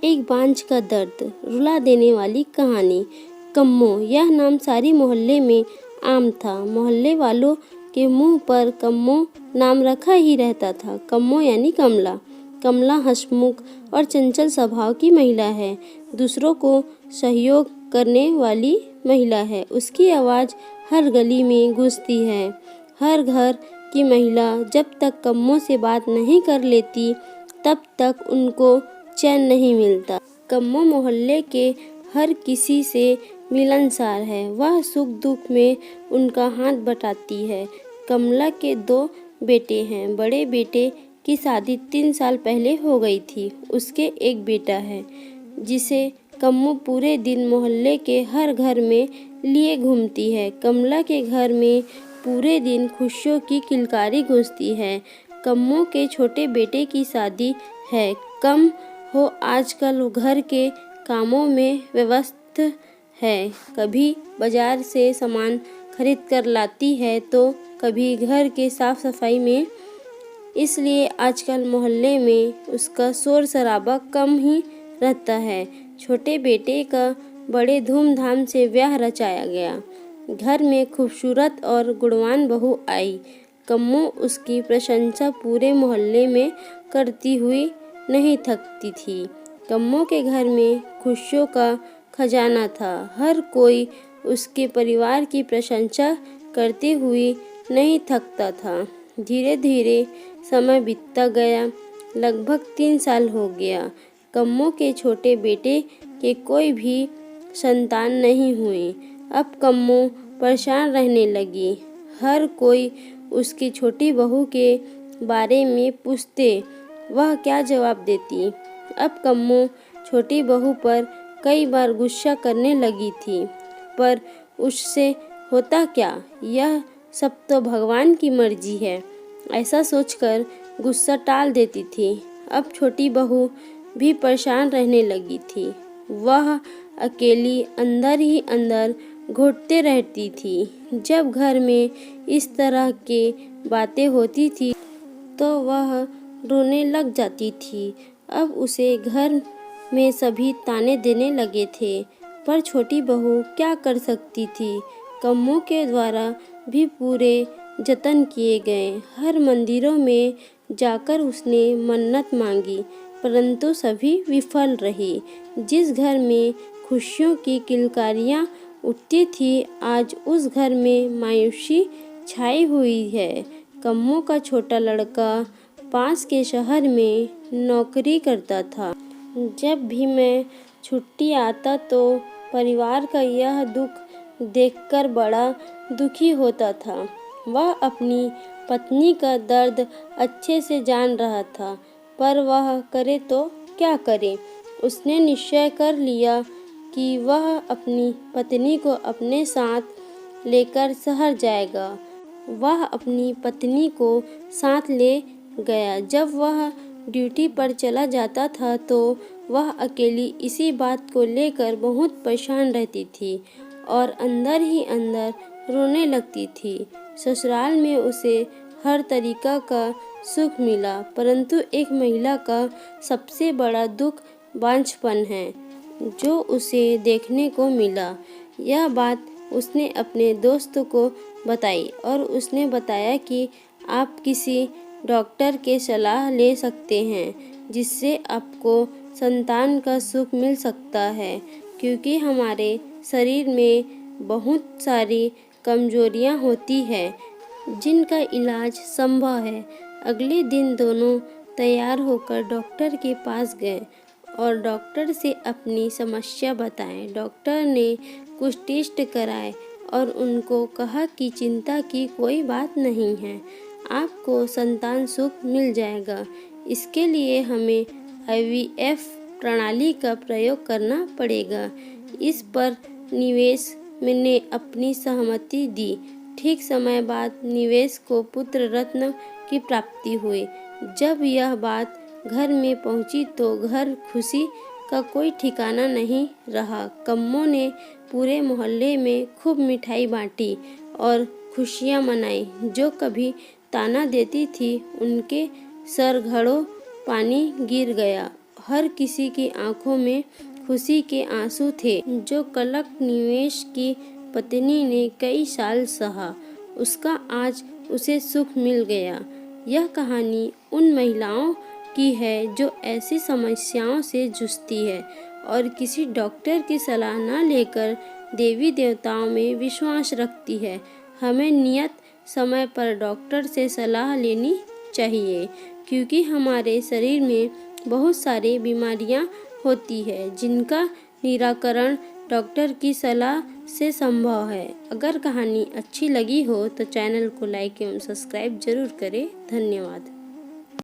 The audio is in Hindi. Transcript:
एक बांझ का दर्द, रुला देने वाली कहानी। कम्मो, यह नाम सारी मोहल्ले में आम था। मोहल्ले वालों के मुंह पर कम्मो नाम रखा ही रहता था। कम्मो यानी कमला। कमला हंसमुख और चंचल स्वभाव की महिला है। दूसरों को सहयोग करने वाली महिला है। उसकी आवाज़ हर गली में गूंजती है। हर घर की महिला जब तक कम्मो से बात नहीं कर लेती तब तक उनको चैन नहीं मिलता। कम्मो मोहल्ले के हर किसी से मिलनसार है। वह सुख दुख में उनका हाथ बटाती है। कमला के 2 बेटे हैं। बड़े बेटे की शादी 3 साल पहले हो गई थी। उसके एक बेटा है जिसे कम्मो पूरे दिन मोहल्ले के हर घर में लिए घूमती है। कमला के घर में पूरे दिन खुशियों की किलकारी गूंजती है। कम्मो के छोटे बेटे की शादी है। कम हो आजकल घर के कामों में व्यस्त है। कभी बाजार से सामान खरीद कर लाती है तो कभी घर के साफ सफाई में। इसलिए आजकल मोहल्ले में उसका शोर शराबा कम ही रहता है। छोटे बेटे का बड़े धूमधाम से ब्याह रचाया गया। घर में खूबसूरत और गुणवान बहू आई। कम्मो उसकी प्रशंसा पूरे मोहल्ले में करती हुई नहीं थकती थी। कम्मो के घर में खुशियों का खजाना था। हर कोई उसके परिवार की प्रशंसा करते हुए नहीं थकता था। धीरे धीरे समय बीतता गया। लगभग 3 साल हो गया। कम्मो के छोटे बेटे के कोई भी संतान नहीं हुई। अब कम्मो परेशान रहने लगी। हर कोई उसकी छोटी बहू के बारे में पूछते, वह क्या जवाब देती। अब कम्मो छोटी बहू पर कई बार गुस्सा करने लगी थी, पर उससे होता क्या, यह सब तो भगवान की मर्जी है, ऐसा सोचकर गुस्सा टाल देती थी। अब छोटी बहू भी परेशान रहने लगी थी। वह अकेली अंदर ही अंदर घुटते रहती थी। जब घर में इस तरह के बातें होती थी तो वह रोने लग जाती थी। अब उसे घर में सभी ताने देने लगे थे, पर छोटी बहू क्या कर सकती थी। कम्मो के द्वारा भी पूरे जतन किए गए। हर मंदिरों में जाकर उसने मन्नत मांगी, परंतु सभी विफल रही। जिस घर में खुशियों की किलकारियाँ उठती थी, आज उस घर में मायूसी छाई हुई है। कम्मो का छोटा लड़का पास के शहर में नौकरी करता था। जब भी मैं छुट्टी आता तो परिवार का यह दुख देखकर बड़ा दुखी होता था। वह अपनी पत्नी का दर्द अच्छे से जान रहा था, पर वह करे तो क्या करे। उसने निश्चय कर लिया कि वह अपनी पत्नी को अपने साथ लेकर शहर जाएगा। वह अपनी पत्नी को साथ ले गया। जब वह ड्यूटी पर चला जाता था तो वह अकेली इसी बात को लेकर बहुत परेशान रहती थी और अंदर ही अंदर रोने लगती थी। ससुराल में उसे हर तरीका का सुख मिला, परंतु एक महिला का सबसे बड़ा दुख बांझपन है जो उसे देखने को मिला। यह बात उसने अपने दोस्त को बताई और उसने बताया कि आप किसी डॉक्टर के सलाह ले सकते हैं, जिससे आपको संतान का सुख मिल सकता है, क्योंकि हमारे शरीर में बहुत सारी कमजोरियां होती है जिनका इलाज संभव है। अगले दिन दोनों तैयार होकर डॉक्टर के पास गए और डॉक्टर से अपनी समस्या बताएं। डॉक्टर ने कुछ टेस्ट कराए और उनको कहा कि चिंता की कोई बात नहीं है, आपको संतान सुख मिल जाएगा। इसके लिए हमें IVF प्रणाली का प्रयोग करना पड़ेगा। इस पर निवेश ने अपनी सहमति दी। ठीक समय बाद निवेश को पुत्र रत्न की प्राप्ति हुई। जब यह बात घर में पहुंची तो घर खुशी का कोई ठिकाना नहीं रहा। कम्मो ने पूरे मोहल्ले में खूब मिठाई बांटी और खुशियां मनाई। जो कभी ताना देती थी उनके सर घड़ों पानी गिर गया हर किसी की आंखों में खुशी के आंसू थे। जो कलक निवेश की पत्नी ने कई साल सहा, उसका आज उसे सुख मिल गया। यह कहानी उन महिलाओं की है जो ऐसी समस्याओं से जूझती है और किसी डॉक्टर की सलाह न लेकर देवी देवताओं में विश्वास रखती है। हमें नियत समय पर डॉक्टर से सलाह लेनी चाहिए, क्योंकि हमारे शरीर में बहुत सारी बीमारियां होती है जिनका निराकरण डॉक्टर की सलाह से संभव है। अगर कहानी अच्छी लगी हो तो चैनल को लाइक एवं सब्सक्राइब जरूर करें। धन्यवाद।